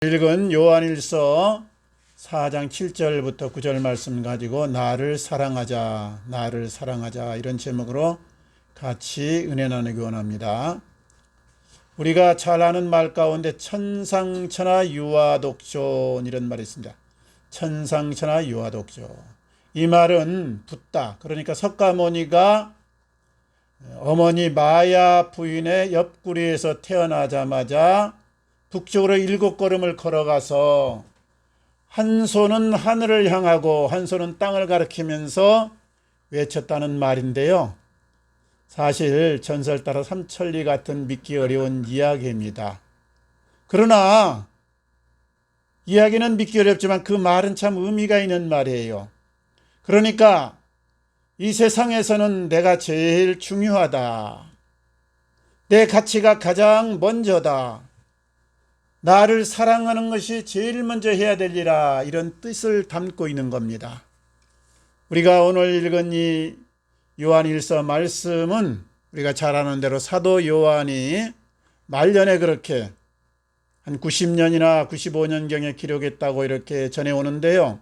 읽은 요한일서 4장 7절부터 9절 말씀 가지고 나를 사랑하자 이런 제목으로 같이 은혜 나누기 원합니다. 우리가 잘 아는 말 가운데 천상천하 유아독존 이런 말이 있습니다. 천상천하 유아독존. 이 말은 붙다. 그러니까 석가모니가 어머니 마야 부인의 옆구리에서 태어나자마자 북쪽으로 7걸음을 걸어가서 한 손은 하늘을 향하고 한 손은 땅을 가리키면서 외쳤다는 말인데요. 사실 전설 따라 삼천리 같은 믿기 어려운 이야기입니다. 그러나 이야기는 믿기 어렵지만 그 말은 참 의미가 있는 말이에요. 그러니까 이 세상에서는 내가 제일 중요하다. 내 가치가 가장 먼저다. 나를 사랑하는 것이 제일 먼저 해야 되리라, 이런 뜻을 담고 있는 겁니다. 우리가 오늘 읽은 이 요한일서 말씀은 우리가 잘 아는 대로 사도 요한이 말년에 그렇게 한 90년이나 95년경에 기록했다고 이렇게 전해오는데요.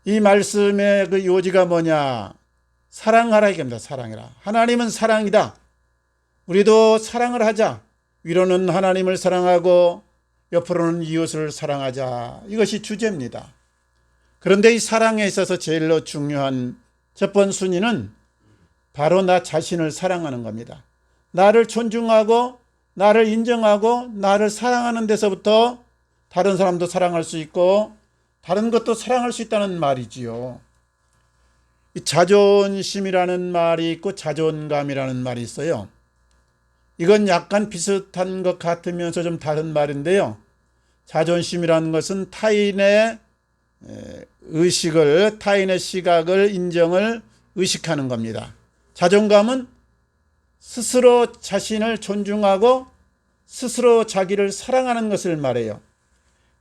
이 말씀의 그 요지가 뭐냐? 사랑하라 이겁니다. 사랑해라. 하나님은 사랑이다. 우리도 사랑을 하자. 위로는 하나님을 사랑하고 옆으로는 이웃을 사랑하자. 이것이 주제입니다. 그런데 이 사랑에 있어서 제일로 중요한 첫 번째 순위는 바로 나 자신을 사랑하는 겁니다. 나를 존중하고 나를 인정하고 나를 사랑하는 데서부터 다른 사람도 사랑할 수 있고 다른 것도 사랑할 수 있다는 말이지요. 이 자존심이라는 말이 있고 자존감이라는 말이 있어요. 이건 약간 비슷한 것 같으면서 좀 다른 말인데요. 자존심이라는 것은 타인의 의식을, 타인의 시각을, 인정을 의식하는 겁니다. 자존감은 스스로 자신을 존중하고 스스로 자기를 사랑하는 것을 말해요.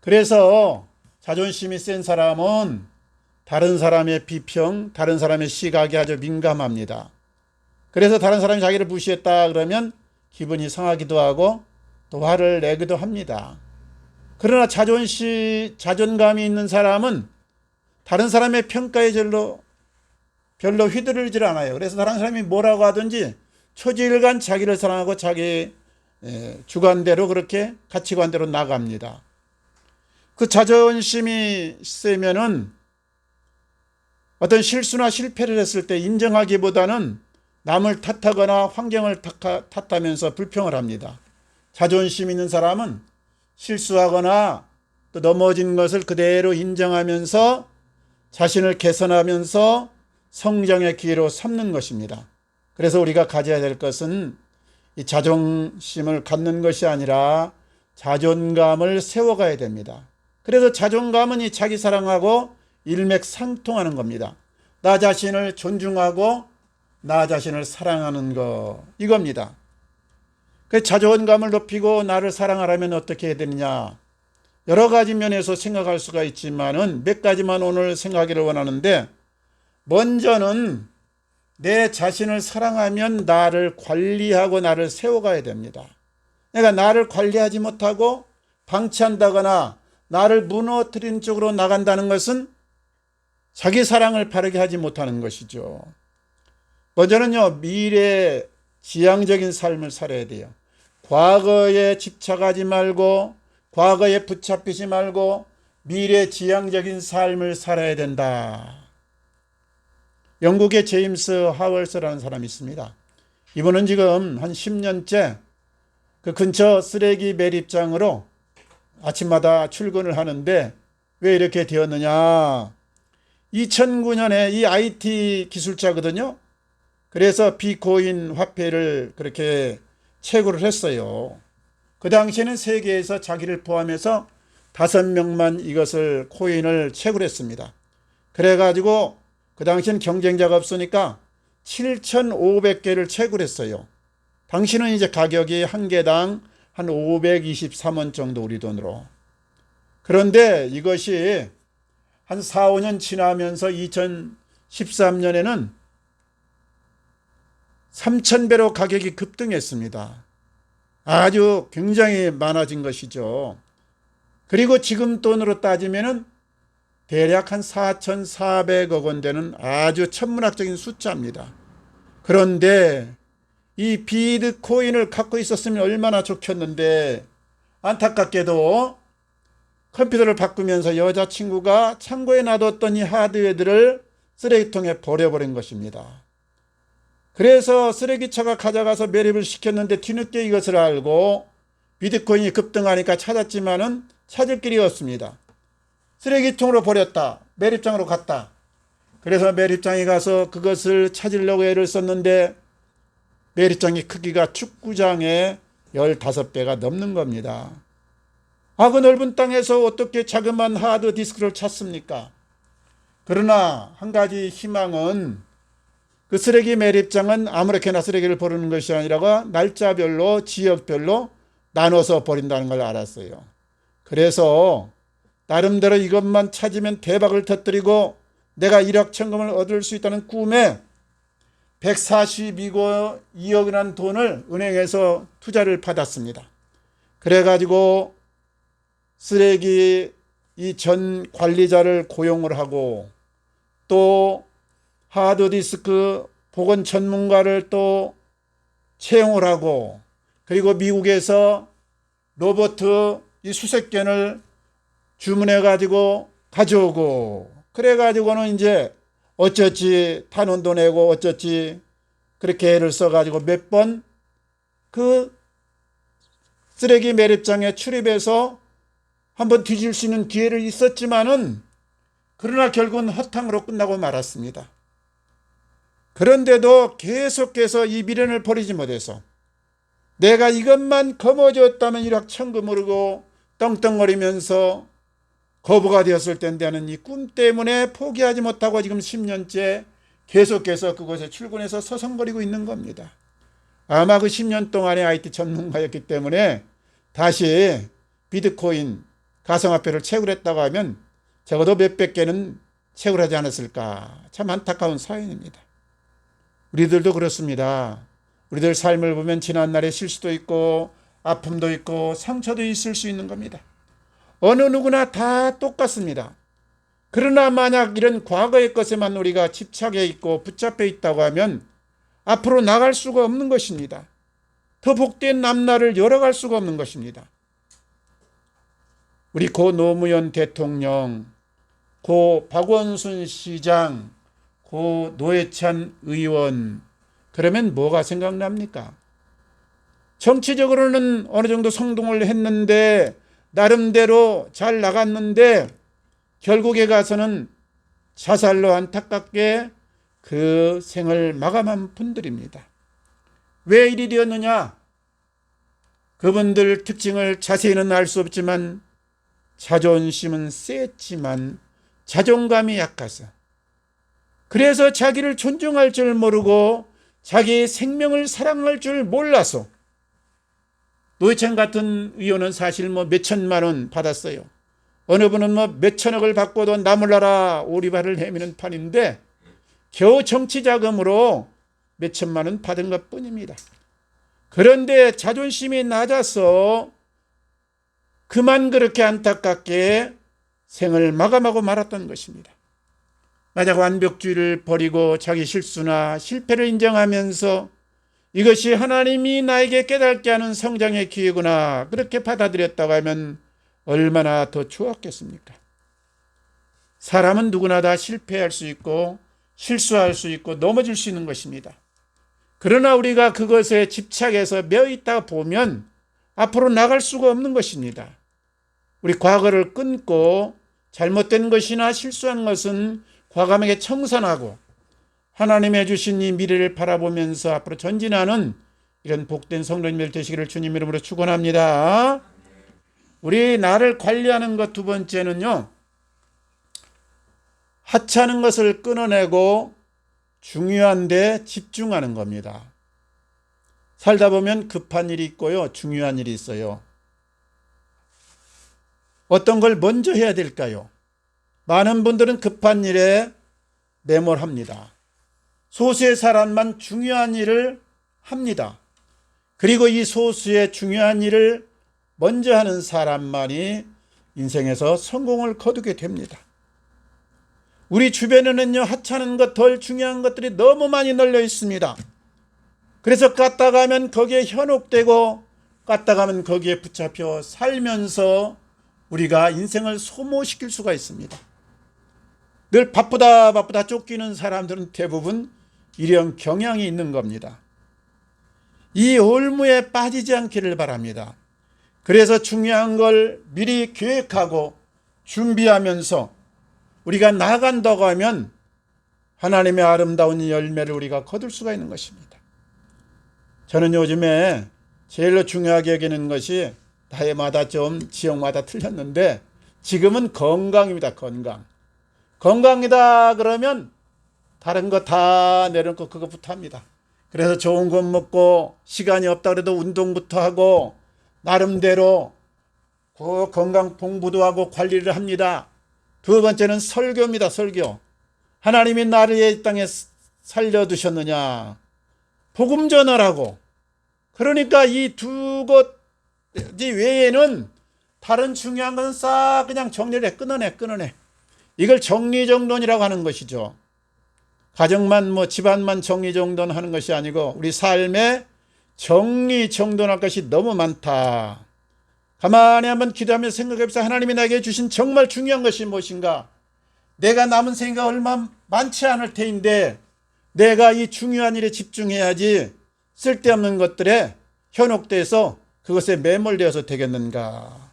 그래서 자존심이 센 사람은 다른 사람의 비평, 다른 사람의 시각에 아주 민감합니다. 그래서 다른 사람이 자기를 무시했다 그러면 기분이 상하기도 하고 또 화를 내기도 합니다. 그러나 자존감이 있는 사람은 다른 사람의 평가에 별로 휘두르질 않아요. 그래서 다른 사람이 뭐라고 하든지 초지일간 자기를 사랑하고 자기 주관대로 그렇게 가치관대로 나갑니다. 그 자존심이 세면은 어떤 실수나 실패를 했을 때 인정하기보다는 남을 탓하거나 환경을 탓하면서 불평을 합니다. 자존심 있는 사람은 실수하거나 또 넘어진 것을 그대로 인정하면서 자신을 개선하면서 성장의 기회로 삼는 것입니다. 그래서 우리가 가져야 될 것은 이 자존심을 갖는 것이 아니라 자존감을 세워가야 됩니다. 그래서 자존감은 이 자기 사랑하고 일맥상통하는 겁니다. 나 자신을 존중하고 나 자신을 사랑하는 것, 이겁니다. 그 자존감을 높이고 나를 사랑하려면 어떻게 해야 되느냐? 여러 가지 면에서 생각할 수가 있지만은 몇 가지만 오늘 생각하기를 원하는데, 먼저는 내 자신을 사랑하면 나를 관리하고 나를 세워가야 됩니다. 내가 나를 관리하지 못하고 방치한다거나 나를 무너뜨리는 쪽으로 나간다는 것은 자기 사랑을 바르게 하지 못하는 것이죠. 먼저는요, 미래 지향적인 삶을 살아야 돼요. 과거에 집착하지 말고 과거에 붙잡히지 말고 미래 지향적인 삶을 살아야 된다. 영국의 제임스 하월스라는 사람이 있습니다. 이분은 지금 한 10년째 그 근처 쓰레기 매립장으로 아침마다 출근을 하는데 왜 이렇게 되었느냐? 2009년에 이 IT 기술자거든요. 그래서 비코인 화폐를 그렇게 채굴을 했어요. 그 당시에는 세계에서 자기를 포함해서 5명만 이것을 코인을 채굴했습니다. 그래가지고 그 당시엔 경쟁자가 없으니까 7,500개를 채굴했어요. 당시는 이제 가격이 한 개당 한 523원 정도 우리 돈으로. 그런데 이것이 한 4, 5년 지나면서 2013년에는 3,000배로 가격이 급등했습니다. 아주 굉장히 많아진 것이죠. 그리고 지금 돈으로 따지면은 대략 한 4,400억 원 되는 아주 천문학적인 숫자입니다. 그런데 이 비트코인을 갖고 있었으면 얼마나 좋겠는데, 안타깝게도 컴퓨터를 바꾸면서 여자친구가 창고에 놔뒀던 이 하드웨어들을 쓰레기통에 버려버린 것입니다. 그래서 쓰레기차가 가져가서 매립을 시켰는데 뒤늦게 이것을 알고 비트코인이 급등하니까 찾았지만은 찾을 길이 없습니다. 쓰레기통으로 버렸다. 매립장으로 갔다. 그래서 매립장에 가서 그것을 찾으려고 애를 썼는데 매립장의 크기가 축구장의 15배가 넘는 겁니다. 그 넓은 땅에서 어떻게 자그마한 하드디스크를 찾습니까? 그러나 한 가지 희망은 그 쓰레기 매립장은 아무렇게나 쓰레기를 버리는 것이 아니라 날짜별로 지역별로 나눠서 버린다는 걸 알았어요. 그래서 나름대로 이것만 찾으면 대박을 터뜨리고 내가 1억 천금을 얻을 수 있다는 꿈에 142억이라는 돈을 은행에서 투자를 받았습니다. 그래가지고 쓰레기 이 전 관리자를 고용을 하고 또 하드디스크 복원 전문가를 또 채용을 하고 그리고 미국에서 로봇 이 수색견을 주문해 가지고 가져오고 그래 가지고는 이제 어쩌지 탄원도 내고 어쩌지 그렇게 애를 써 가지고 몇 번 그 쓰레기 매립장에 출입해서 한번 뒤질 수 있는 기회를 있었지만은 그러나 결국은 허탕으로 끝나고 말았습니다. 그런데도 계속해서 이 미련을 버리지 못해서 내가 이것만 거머쥐었다면 일확천금으로 떵떵거리면서 거부가 되었을 텐데 하는 이 꿈 때문에 포기하지 못하고 지금 10년째 계속해서 그곳에 출근해서 서성거리고 있는 겁니다. 아마 그 10년 동안의 IT 전문가였기 때문에 다시 비트코인 가상화폐를 채굴했다고 하면 적어도 몇백 개는 채굴하지 않았을까. 참 안타까운 사연입니다. 우리들도 그렇습니다. 우리들 삶을 보면 지난날의 실수도 있고 아픔도 있고 상처도 있을 수 있는 겁니다. 어느 누구나 다 똑같습니다. 그러나 만약 이런 과거의 것에만 우리가 집착해 있고 붙잡혀 있다고 하면 앞으로 나갈 수가 없는 것입니다. 더 복된 앞날을 열어갈 수가 없는 것입니다. 우리 고 노무현 대통령, 고 박원순 시장, 고 노회찬 의원, 그러면 뭐가 생각납니까? 정치적으로는 어느 정도 성공을 했는데 나름대로 잘 나갔는데 결국에 가서는 자살로 안타깝게 그 생을 마감한 분들입니다. 왜 이리 되었느냐? 그분들 특징을 자세히는 알 수 없지만 자존심은 셌지만 자존감이 약해서 그래서 자기를 존중할 줄 모르고 자기의 생명을 사랑할 줄 몰라서 노회찬 같은 의원은 사실 몇천만 원 받았어요. 어느 분은 몇천억을 받고도 남을 나라 오리발을 헤매는 판인데 겨우 정치 자금으로 몇천만 원 받은 것 뿐입니다. 그런데 자존심이 낮아서 그만 그렇게 안타깝게 생을 마감하고 말았던 것입니다. 만약 완벽주의를 버리고 자기 실수나 실패를 인정하면서 이것이 하나님이 나에게 깨닫게 하는 성장의 기회구나 그렇게 받아들였다고 하면 얼마나 더 좋았겠습니까? 사람은 누구나 다 실패할 수 있고 실수할 수 있고 넘어질 수 있는 것입니다. 그러나 우리가 그것에 집착해서 매여 있다 보면 앞으로 나갈 수가 없는 것입니다. 우리 과거를 끊고 잘못된 것이나 실수한 것은 과감하게 청산하고 하나님의 주신 이 미래를 바라보면서 앞으로 전진하는 이런 복된 성도님들 되시기를 주님 이름으로 축원합니다. 우리 나를 관리하는 것 두 번째는요. 하찮은 것을 끊어내고 중요한 데 집중하는 겁니다. 살다 보면 급한 일이 있고요. 중요한 일이 있어요. 어떤 걸 먼저 해야 될까요? 많은 분들은 급한 일에 매몰합니다. 소수의 사람만 중요한 일을 합니다. 그리고 이 소수의 중요한 일을 먼저 하는 사람만이 인생에서 성공을 거두게 됩니다. 우리 주변에는요, 하찮은 것, 덜 중요한 것들이 너무 많이 널려 있습니다. 그래서 깠다 가면 거기에 현혹되고 깠다 가면 거기에 붙잡혀 살면서 우리가 인생을 소모시킬 수가 있습니다. 늘 바쁘다 쫓기는 사람들은 대부분 이런 경향이 있는 겁니다. 이 올무에 빠지지 않기를 바랍니다. 그래서 중요한 걸 미리 계획하고 준비하면서 우리가 나아간다고 하면 하나님의 아름다운 열매를 우리가 거둘 수가 있는 것입니다. 저는 요즘에 제일로 중요하게 여기는 것이 나이마다 좀 지역마다 틀렸는데 지금은 건강입니다. 건강이다 그러면 다른 거 다 내려놓고 그것부터 합니다. 그래서 좋은 것 먹고 시간이 없다 그래도 운동부터 하고 나름대로 그 건강 공부도 하고 관리를 합니다. 두 번째는 설교입니다. 설교. 하나님이 나를 이 땅에 살려두셨느냐. 복음 전하라고. 그러니까 이 두 것 외에는 다른 중요한 것은 싹 그냥 정리를 해. 끊어내. 이걸 정리정돈이라고 하는 것이죠. 가정만 집안만 정리정돈 하는 것이 아니고 우리 삶에 정리정돈할 것이 너무 많다. 가만히 한번 기도하며 생각해보세요. 하나님이 나에게 주신 정말 중요한 것이 무엇인가? 내가 남은 생각 얼마 많지 않을 테인데 내가 이 중요한 일에 집중해야지 쓸데없는 것들에 현혹돼서 그것에 매몰되어서 되겠는가?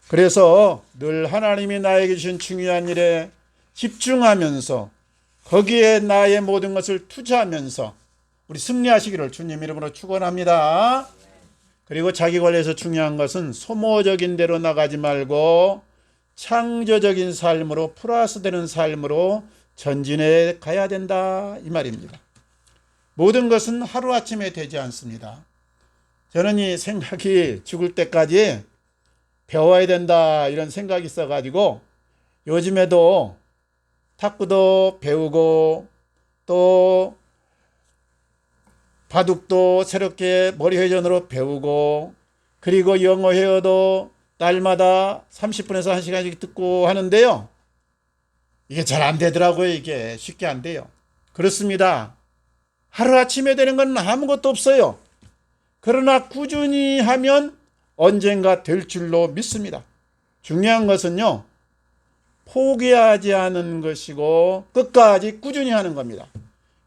그래서 늘 하나님이 나에게 주신 중요한 일에 집중하면서 거기에 나의 모든 것을 투자하면서 우리 승리하시기를 주님 이름으로 축원합니다. 그리고 자기 관리에서 중요한 것은 소모적인 대로 나가지 말고 창조적인 삶으로 플러스 되는 삶으로 전진해 가야 된다 이 말입니다. 모든 것은 하루아침에 되지 않습니다. 저는 이 생각이 죽을 때까지 배워야 된다 이런 생각이 있어가지고 요즘에도 탁구도 배우고 또 바둑도 새롭게 머리 회전으로 배우고 그리고 영어 회화도 날마다 30분에서 1시간씩 듣고 하는데요. 이게 잘 안 되더라고요. 이게 쉽게 안 돼요. 그렇습니다. 하루아침에 되는 건 아무것도 없어요. 그러나 꾸준히 하면 언젠가 될 줄로 믿습니다. 중요한 것은요. 포기하지 않은 것이고 끝까지 꾸준히 하는 겁니다.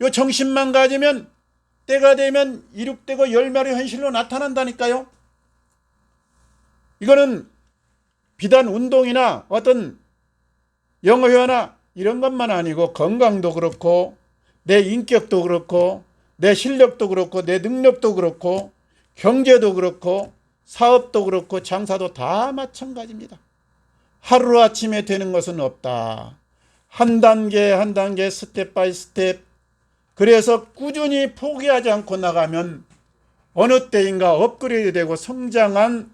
요 정신만 가지면 때가 되면 이룩되고 열매로 현실로 나타난다니까요. 이거는 비단 운동이나 어떤 영어 회화나 이런 것만 아니고 건강도 그렇고 내 인격도 그렇고 내 실력도 그렇고 내 능력도 그렇고 경제도 그렇고 사업도 그렇고 장사도 다 마찬가지입니다. 하루아침에 되는 것은 없다. 한 단계 한 단계 스텝 바이 스텝 그래서 꾸준히 포기하지 않고 나가면 어느 때인가 업그레이드 되고 성장한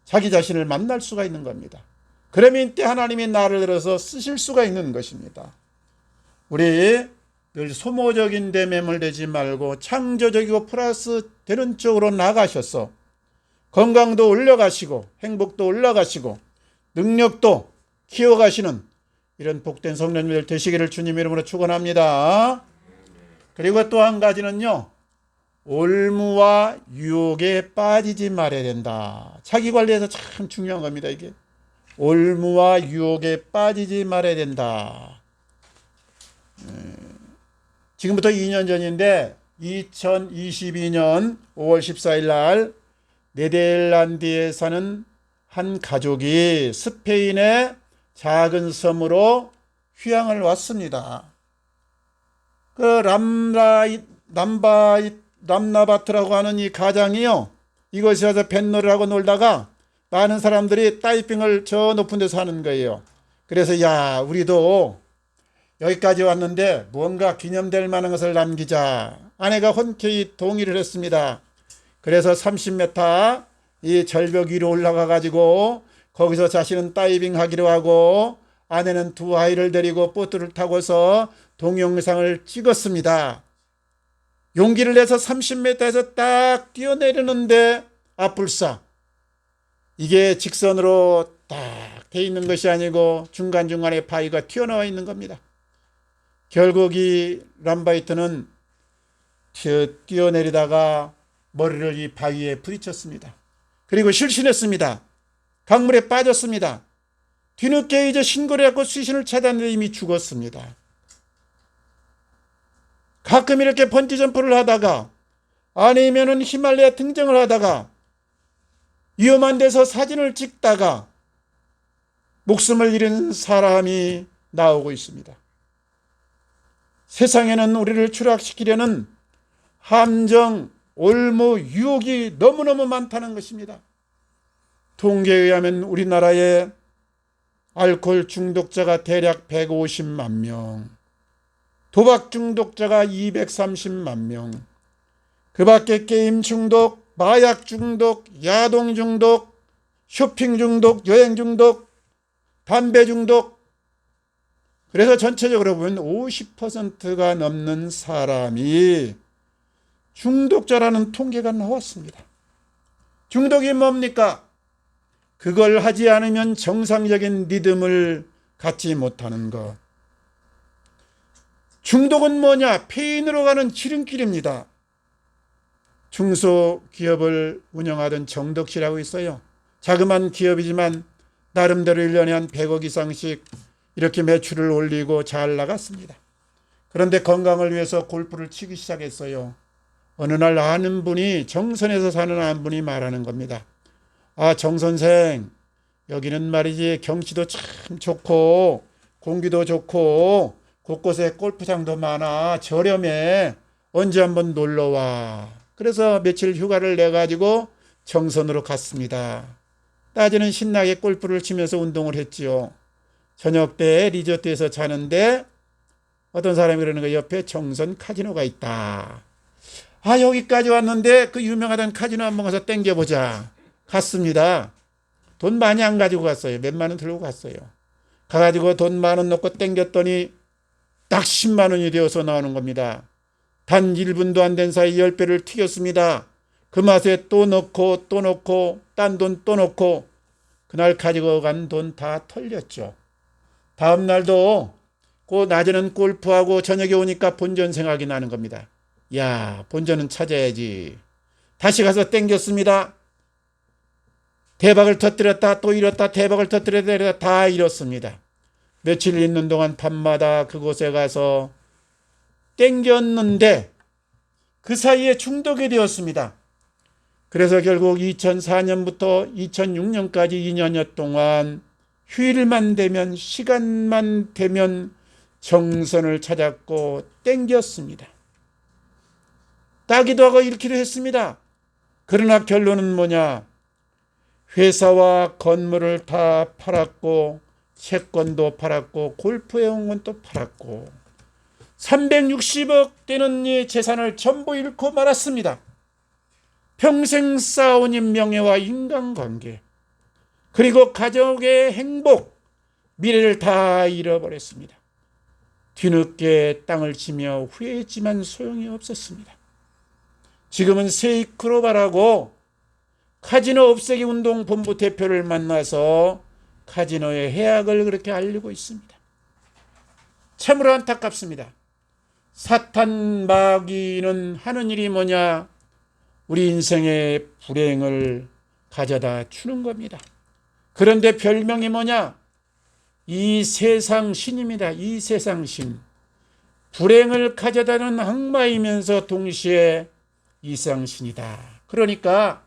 자기 자신을 만날 수가 있는 겁니다. 그러면 이때 하나님이 나를 들어서 쓰실 수가 있는 것입니다. 우리 늘 소모적인 데 매몰되지 말고 창조적이고 플러스 되는 쪽으로 나가셔서 건강도 올려가시고 행복도 올라가시고 능력도 키워가시는 이런 복된 성도님들 되시기를 주님 이름으로 축원합니다. 그리고 또 한 가지는요. 올무와 유혹에 빠지지 말아야 된다. 자기 관리에서 참 중요한 겁니다. 이게 올무와 유혹에 빠지지 말아야 된다. 지금부터 2년 전인데 2022년 5월 14일 날 네덜란드에 사는 한 가족이 스페인의 작은 섬으로 휴양을 왔습니다. 그 람나바트라고 하는 이 가장이요. 이곳에 와서 뱃놀이를 하고 놀다가 많은 사람들이 다이빙을 저 높은 데서 하는 거예요. 그래서 야 우리도 여기까지 왔는데 뭔가 기념될 만한 것을 남기자. 아내가 흔쾌히 동의를 했습니다. 그래서 30m 이 절벽 위로 올라가 가지고 거기서 자신은 다이빙 하기로 하고 아내는 두 아이를 데리고 보트를 타고서 동영상을 찍었습니다. 용기를 내서 30m에서 딱 뛰어내리는데 불사. 이게 직선으로 딱 돼 있는 것이 아니고 중간중간에 바위가 튀어나와 있는 겁니다. 결국 이 람바이트는 뛰어내리다가 머리를 이 바위에 부딪혔습니다. 그리고 실신했습니다. 강물에 빠졌습니다. 뒤늦게 이제 신고를 했고 수신을 찾았는데 이미 죽었습니다. 가끔 이렇게 번지점프를 하다가 아니면은 히말라야 등정을 하다가 위험한 데서 사진을 찍다가 목숨을 잃은 사람이 나오고 있습니다. 세상에는 우리를 추락시키려는 함정, 올무, 유혹이 너무너무 많다는 것입니다. 통계에 의하면 우리나라의 알코올 중독자가 대략 150만 명, 도박 중독자가 230만 명, 그 밖에 게임 중독, 마약 중독, 야동 중독, 쇼핑 중독, 여행 중독, 담배 중독. 그래서 전체적으로 보면 50%가 넘는 사람이 중독자라는 통계가 나왔습니다. 중독이 뭡니까? 그걸 하지 않으면 정상적인 리듬을 갖지 못하는 것. 중독은 뭐냐? 폐인으로 가는 지름길입니다. 중소기업을 운영하던 정덕 씨라고 있어요. 자그마한 기업이지만 나름대로 1년에 한 100억 이상씩 이렇게 매출을 올리고 잘 나갔습니다. 그런데 건강을 위해서 골프를 치기 시작했어요. 어느 날 아는 분이, 정선에서 사는 아는 분이 말하는 겁니다. 정 선생, 여기는 말이지 경치도 참 좋고 공기도 좋고 곳곳에 골프장도 많아, 저렴해, 언제 한번 놀러와. 그래서 며칠 휴가를 내가지고 정선으로 갔습니다. 낮에는 신나게 골프를 치면서 운동을 했지요. 저녁 때 리조트에서 자는데 어떤 사람이 그러는 거예요. 옆에 정선 카지노가 있다. 여기까지 왔는데 그 유명하던 카지노 한번 가서 땡겨보자. 갔습니다. 돈 많이 안 가지고 갔어요. 몇만 원 들고 갔어요. 가가지고 돈 10,000원 넣고 땡겼더니 딱 10만 원이 되어서 나오는 겁니다. 단 1분도 안 된 사이 10배를 튀겼습니다. 그 맛에 또 넣고 또 넣고 딴 돈 또 넣고 그날 가지고 간 돈 다 털렸죠. 다음 날도 그 낮에는 골프하고 저녁에 오니까 본전 생각이 나는 겁니다. 야, 본전은 찾아야지. 다시 가서 땡겼습니다. 대박을 터뜨렸다 또 잃었다, 대박을 터뜨렸다 다 잃었습니다. 며칠 있는 동안 밤마다 그곳에 가서 땡겼는데 그 사이에 중독이 되었습니다. 그래서 결국 2004년부터 2006년까지 2년여 동안 휴일만 되면, 시간만 되면 정선을 찾았고 땡겼습니다. 따기도 하고 잃기도 했습니다. 그러나 결론은 뭐냐? 회사와 건물을 다 팔았고 채권도 팔았고 골프회원권도 팔았고 360억 되는 이 재산을 전부 잃고 말았습니다. 평생 쌓아온 명예와 인간관계, 그리고 가족의 행복, 미래를 다 잃어버렸습니다. 뒤늦게 땅을 치며 후회했지만 소용이 없었습니다. 지금은 세이크로바라고 카지노 없애기 운동 본부 대표를 만나서 카지노의 해악을 그렇게 알리고 있습니다. 참으로 안타깝습니다. 사탄 마귀는 하는 일이 뭐냐? 우리 인생의 불행을 가져다 주는 겁니다. 그런데 별명이 뭐냐? 이 세상 신입니다. 이 세상 신. 불행을 가져다는 악마이면서 동시에 이상신이다. 그러니까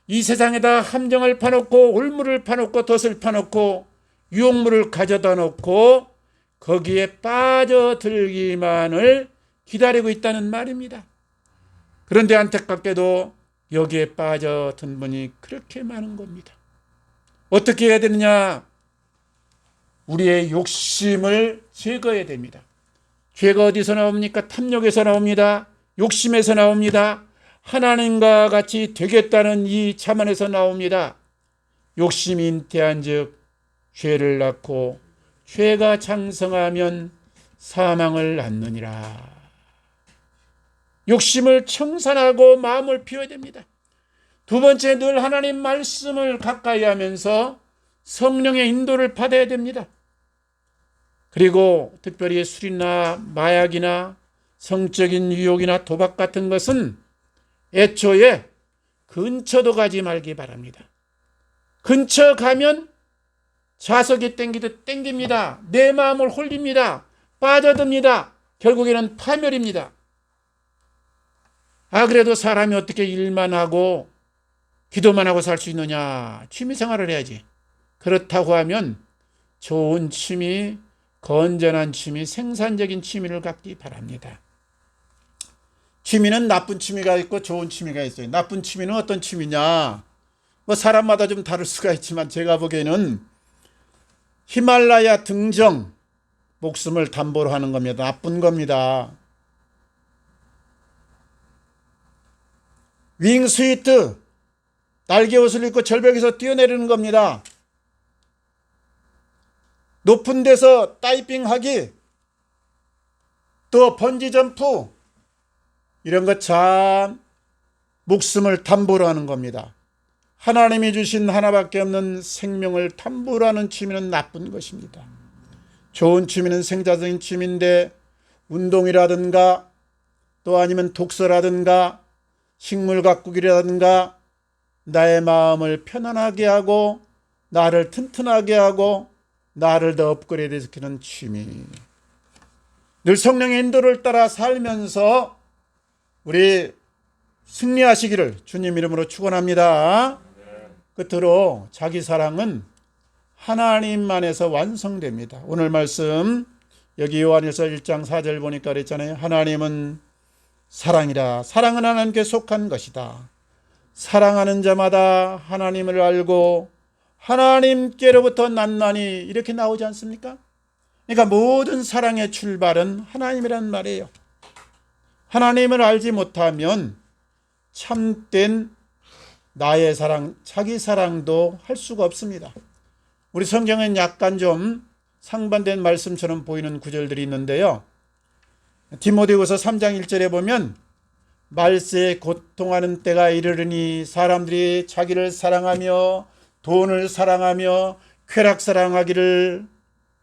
이 세상에다 함정을 파놓고 올무를 파놓고 덫을 파놓고 유혹물을 가져다 놓고 거기에 빠져들기만을 기다리고 있다는 말입니다. 그런데 안타깝게도 여기에 빠져든 분이 그렇게 많은 겁니다. 어떻게 해야 되느냐? 우리의 욕심을 제거해야 됩니다. 죄가 어디서 나옵니까? 탐욕에서 나옵니다. 욕심에서 나옵니다. 하나님과 같이 되겠다는 이 자만에서 나옵니다. 욕심이 잉태한 즉 죄를 낳고 죄가 장성하면 사망을 낳느니라. 욕심을 청산하고 마음을 비워야 됩니다. 두 번째, 늘 하나님 말씀을 가까이 하면서 성령의 인도를 받아야 됩니다. 그리고 특별히 술이나 마약이나 성적인 유혹이나 도박 같은 것은 애초에 근처도 가지 말기 바랍니다. 근처 가면 자석이 땡기듯 땡깁니다. 내 마음을 홀립니다. 빠져듭니다. 결국에는 파멸입니다. 그래도 사람이 어떻게 일만 하고 기도만 하고 살 수 있느냐? 취미생활을 해야지. 그렇다고 하면 좋은 취미, 건전한 취미, 생산적인 취미를 갖기 바랍니다. 취미는 나쁜 취미가 있고 좋은 취미가 있어요. 나쁜 취미는 어떤 취미냐? 사람마다 좀 다를 수가 있지만 제가 보기에는 히말라야 등정, 목숨을 담보로 하는 겁니다. 나쁜 겁니다. 윙스위트, 날개옷을 입고 절벽에서 뛰어내리는 겁니다. 높은 데서 다이빙하기, 또 번지점프, 이런 것 참 목숨을 담보로 하는 겁니다. 하나님이 주신 하나밖에 없는 생명을 담보로 하는 취미는 나쁜 것입니다. 좋은 취미는 생산적인 취미인데 운동이라든가 또 아니면 독서라든가 식물 가꾸기라든가 나의 마음을 편안하게 하고 나를 튼튼하게 하고 나를 더 업그레이드 시키는 취미. 늘 성령의 인도를 따라 살면서 우리 승리하시기를 주님 이름으로 축원합니다. 끝으로 자기 사랑은 하나님 안에서 완성됩니다. 오늘 말씀 여기 요한일서 1장 4절 보니까 그랬잖아요. 하나님은 사랑이라. 사랑은 하나님께 속한 것이다. 사랑하는 자마다 하나님을 알고 하나님께로부터 난나니, 이렇게 나오지 않습니까? 그러니까 모든 사랑의 출발은 하나님이란 말이에요. 하나님을 알지 못하면 참된 나의 사랑, 자기 사랑도 할 수가 없습니다. 우리 성경엔 약간 좀 상반된 말씀처럼 보이는 구절들이 있는데요. 디모데후서 3장 1절에 보면 말세에 고통하는 때가 이르르니 사람들이 자기를 사랑하며 돈을 사랑하며 쾌락 사랑하기를,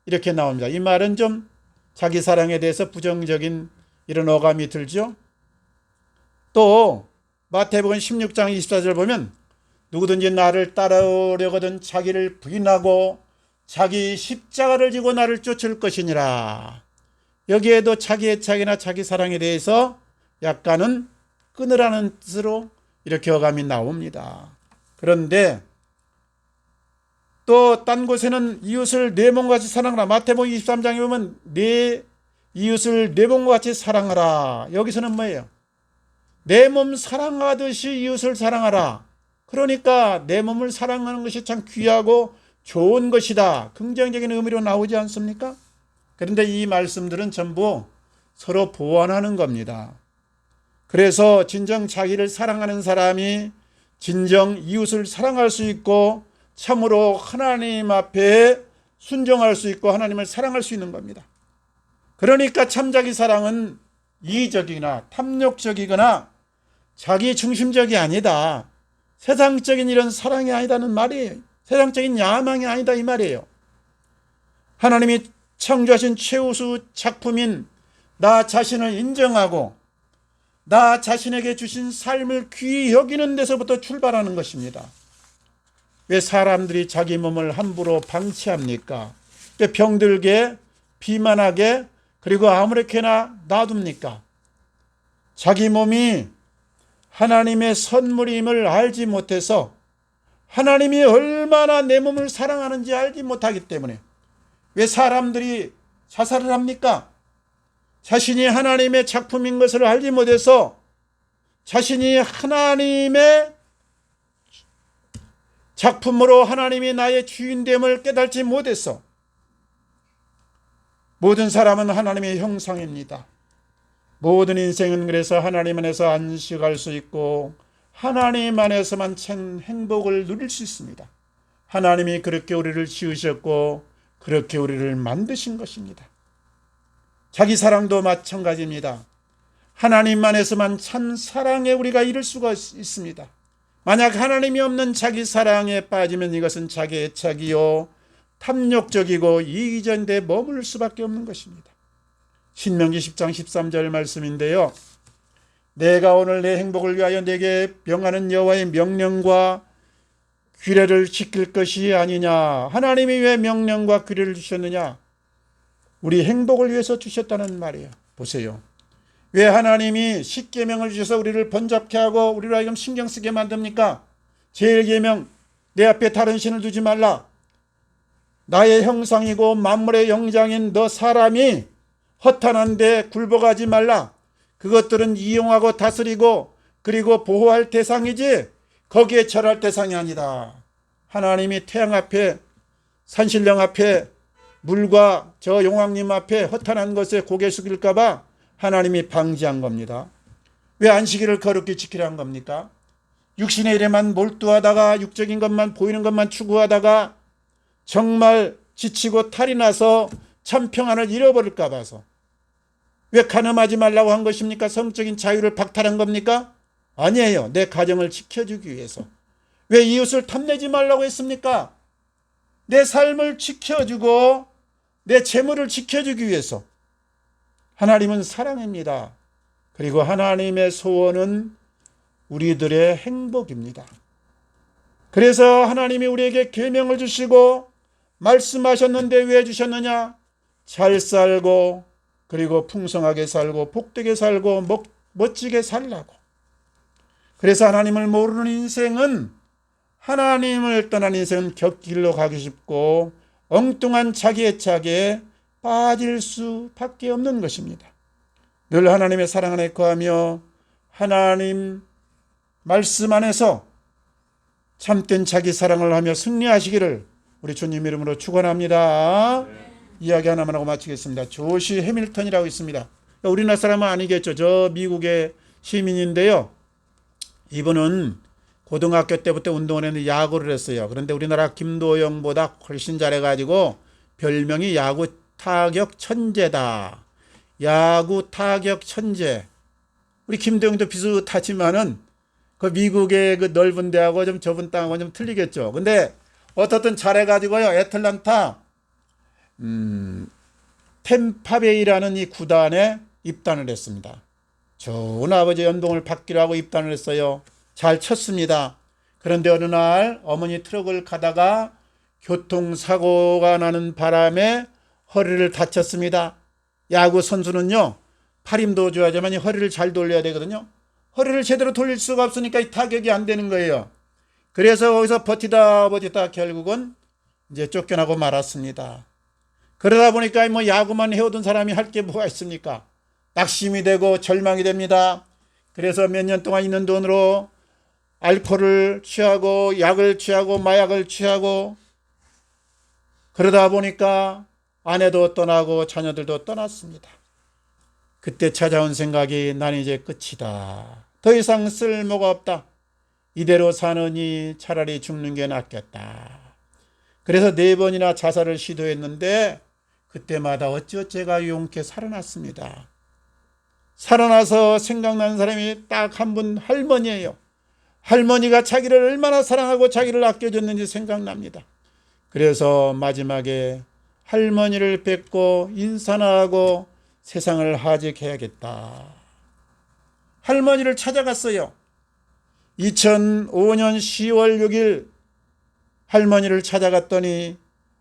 이렇게 나옵니다. 이 말은 좀 자기 사랑에 대해서 부정적인 이런 어감이 들죠. 또 마태복음 16장 24절 보면 누구든지 나를 따라오려거든 자기를 부인하고 자기 십자가를 지고 나를 쫓을 것이니라. 여기에도 자기 애착이나 자기 사랑에 대해서 약간은 끊으라는 뜻으로 이렇게 어감이 나옵니다. 그런데 또 딴 곳에는 이웃을 내 몸과 같이 사랑하라. 마태복음 23장에 보면 내 이웃을 내 몸과 같이 사랑하라. 여기서는 뭐예요? 내 몸 사랑하듯이 이웃을 사랑하라. 그러니까 내 몸을 사랑하는 것이 참 귀하고 좋은 것이다. 긍정적인 의미로 나오지 않습니까? 그런데 이 말씀들은 전부 서로 보완하는 겁니다. 그래서 진정 자기를 사랑하는 사람이 진정 이웃을 사랑할 수 있고 참으로 하나님 앞에 순종할 수 있고 하나님을 사랑할 수 있는 겁니다. 그러니까 참 자기 사랑은 이기적이거나 탐욕적이거나 자기 중심적이 아니다. 세상적인 이런 사랑이 아니다는 말이에요. 세상적인 야망이 아니다 이 말이에요. 하나님이 창조하신 최우수 작품인 나 자신을 인정하고 나 자신에게 주신 삶을 귀히 여기는 데서부터 출발하는 것입니다. 왜 사람들이 자기 몸을 함부로 방치합니까? 왜 병들게, 비만하게, 그리고 아무렇게나 놔둡니까? 자기 몸이 하나님의 선물임을 알지 못해서 하나님이 얼마나 내 몸을 사랑하는지 알지 못하기 때문에 왜 사람들이 자살을 합니까? 자신이 하나님의 작품인 것을 알지 못해서 자신이 하나님의 작품으로 하나님이 나의 주인됨을 깨닫지 못해서 모든 사람은 하나님의 형상입니다. 모든 인생은 그래서 하나님 안에서 안식할 수 있고 하나님 안에서만 참 행복을 누릴 수 있습니다. 하나님이 그렇게 우리를 지으셨고 그렇게 우리를 만드신 것입니다. 자기 사랑도 마찬가지입니다. 하나님 안에서만 참 사랑에 우리가 이룰 수가 있습니다. 만약 하나님이 없는 자기 사랑에 빠지면 이것은 자기 애착이요 탐욕적이고 이기적인 데 머물 수밖에 없는 것입니다. 신명기 10장 13절 말씀인데요. 내가 오늘 내 행복을 위하여 내게 명하는 여호와의 명령과 규례를 지킬 것이 아니냐. 하나님이 왜 명령과 규례를 주셨느냐? 우리 행복을 위해서 주셨다는 말이에요. 보세요. 왜 하나님이 십계명을 주셔서 우리를 번잡케 하고 우리로 하여금 신경 쓰게 만듭니까? 제1계명, 내 앞에 다른 신을 두지 말라. 나의 형상이고 만물의 영장인 너 사람이 허탄한데 굴복하지 말라. 그것들은 이용하고 다스리고 그리고 보호할 대상이지 거기에 절할 대상이 아니다. 하나님이 태양 앞에 산신령 앞에 물과 저 용왕님 앞에 허탄한 것에 고개 숙일까 봐 하나님이 방지한 겁니다. 왜 안식일을 거룩히 지키려 한 겁니까? 육신의 일에만 몰두하다가 육적인 것만 보이는 것만 추구하다가 정말 지치고 탈이 나서 참 평안을 잃어버릴까 봐서. 왜 간음하지 말라고 한 것입니까? 성적인 자유를 박탈한 겁니까? 아니에요. 내 가정을 지켜주기 위해서. 왜 이웃을 탐내지 말라고 했습니까? 내 삶을 지켜주고 내 재물을 지켜주기 위해서. 하나님은 사랑입니다. 그리고 하나님의 소원은 우리들의 행복입니다. 그래서 하나님이 우리에게 계명을 주시고 말씀하셨는데 왜 주셨느냐? 잘 살고 그리고 풍성하게 살고 복되게 살고 멋지게 살라고. 그래서 하나님을 모르는 인생은 하나님을 떠난 인생은 곁길로 가기 쉽고 엉뚱한 자기 애착에 빠질 수밖에 없는 것입니다. 늘 하나님의 사랑 안에 거하며 하나님 말씀 안에서 참된 자기 사랑을 하며 승리하시기를 우리 주님 이름으로 축원합니다. 이야기 하나만 하고 마치겠습니다. 조시 해밀턴이라고 있습니다. 우리나라 사람은 아니겠죠. 저 미국의 시민인데요. 이분은 고등학교 때부터 운동을 했는데 야구를 했어요. 그런데 우리나라 김도영보다 훨씬 잘해가지고 별명이 야구 타격 천재다. 야구 타격 천재. 우리 김도영도 비슷하지만은 그 미국의 그 넓은 데하고 좀 좁은 땅하고 좀 틀리겠죠. 근데 어떻든 잘해가지고요. 애틀란타 템파베이라는 이 구단에 입단을 했습니다. 좋은 아버지 연봉을 받기로 하고 입단을 했어요. 잘 쳤습니다. 그런데 어느 날 어머니 트럭을 가다가 교통사고가 나는 바람에 허리를 다쳤습니다. 야구 선수는요, 팔 힘도 좋아야지만 허리를 잘 돌려야 되거든요. 허리를 제대로 돌릴 수가 없으니까 이 타격이 안 되는 거예요. 그래서 거기서 버티다 결국은 이제 쫓겨나고 말았습니다. 그러다 보니까 뭐 야구만 해오던 사람이 할 게 뭐가 있습니까? 낙심이 되고 절망이 됩니다. 그래서 몇 년 동안 있는 돈으로 알코올을 취하고 약을 취하고 마약을 취하고 그러다 보니까 아내도 떠나고 자녀들도 떠났습니다. 그때 찾아온 생각이 나는 이제 끝이다. 더 이상 쓸모가 없다. 이대로 사느니 차라리 죽는 게 낫겠다. 그래서 4번이나 자살을 시도했는데 그때마다 어찌어찌가 용케 살아났습니다. 살아나서 생각나는 사람이 딱 한 분 할머니예요. 할머니가 자기를 얼마나 사랑하고 자기를 아껴줬는지 생각납니다. 그래서 마지막에 할머니를 뵙고 인사나 하고 세상을 하직해야겠다. 할머니를 찾아갔어요. 2005년 10월 6일 할머니를 찾아갔더니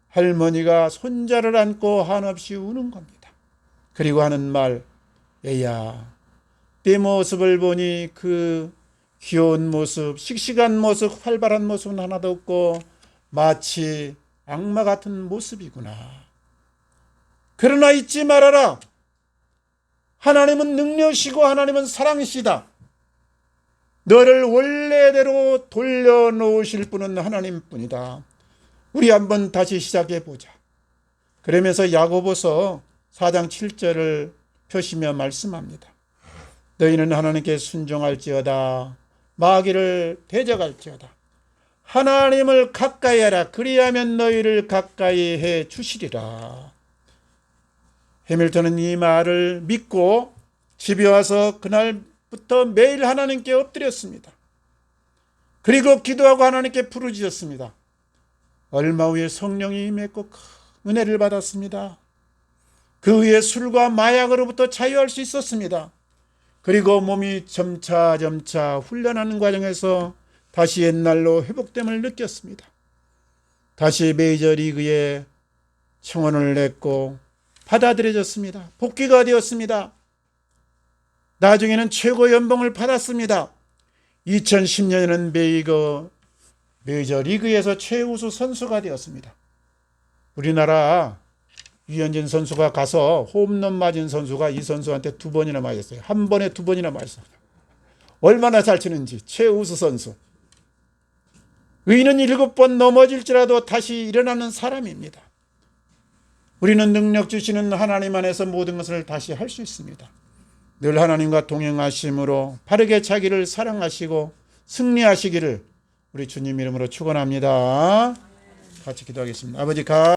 할머니가 손자를 안고 한없이 우는 겁니다. 그리고 하는 말, 얘야, 내 모습을 보니 그 귀여운 모습, 씩씩한 모습, 활발한 모습은 하나도 없고 마치 악마 같은 모습이구나. 그러나 잊지 말아라. 하나님은 능력이시고 하나님은 사랑이시다. 너를 원래대로 돌려놓으실 분은 하나님뿐이다. 우리 한번 다시 시작해보자. 그러면서 야고보서 4장 7절을 펴시며 말씀합니다. 너희는 하나님께 순종할지어다. 마귀를 대적할지어다. 하나님을 가까이 하라. 그리하면 너희를 가까이 해 주시리라. 해밀턴은 이 말을 믿고 집에 와서 그날부터 매일 하나님께 엎드렸습니다. 그리고 기도하고 하나님께 부르짖었습니다. 얼마 후에 성령이 임했고 큰 은혜를 받았습니다. 그 후에 술과 마약으로부터 자유할 수 있었습니다. 그리고 몸이 점차 훈련하는 과정에서 다시 옛날로 회복됨을 느꼈습니다. 다시 메이저리그에 청원을 냈고 받아들여졌습니다. 복귀가 되었습니다. 나중에는 최고 연봉을 받았습니다. 2010년에는 메이저리그에서 최우수 선수가 되었습니다. 우리나라 유현진 선수가 가서 홈런 맞은 선수가 이 선수한테 2번이나 맞았어요. 한 번에 2번이나 맞았어요. 얼마나 잘 치는지. 최우수 선수. 의인은 7번 넘어질지라도 다시 일어나는 사람입니다. 우리는 능력 주시는 하나님 안에서 모든 것을 다시 할 수 있습니다. 늘 하나님과 동행하심으로 바르게 자기를 사랑하시고 승리하시기를 우리 주님 이름으로 축원합니다. 같이 기도하겠습니다. 아버지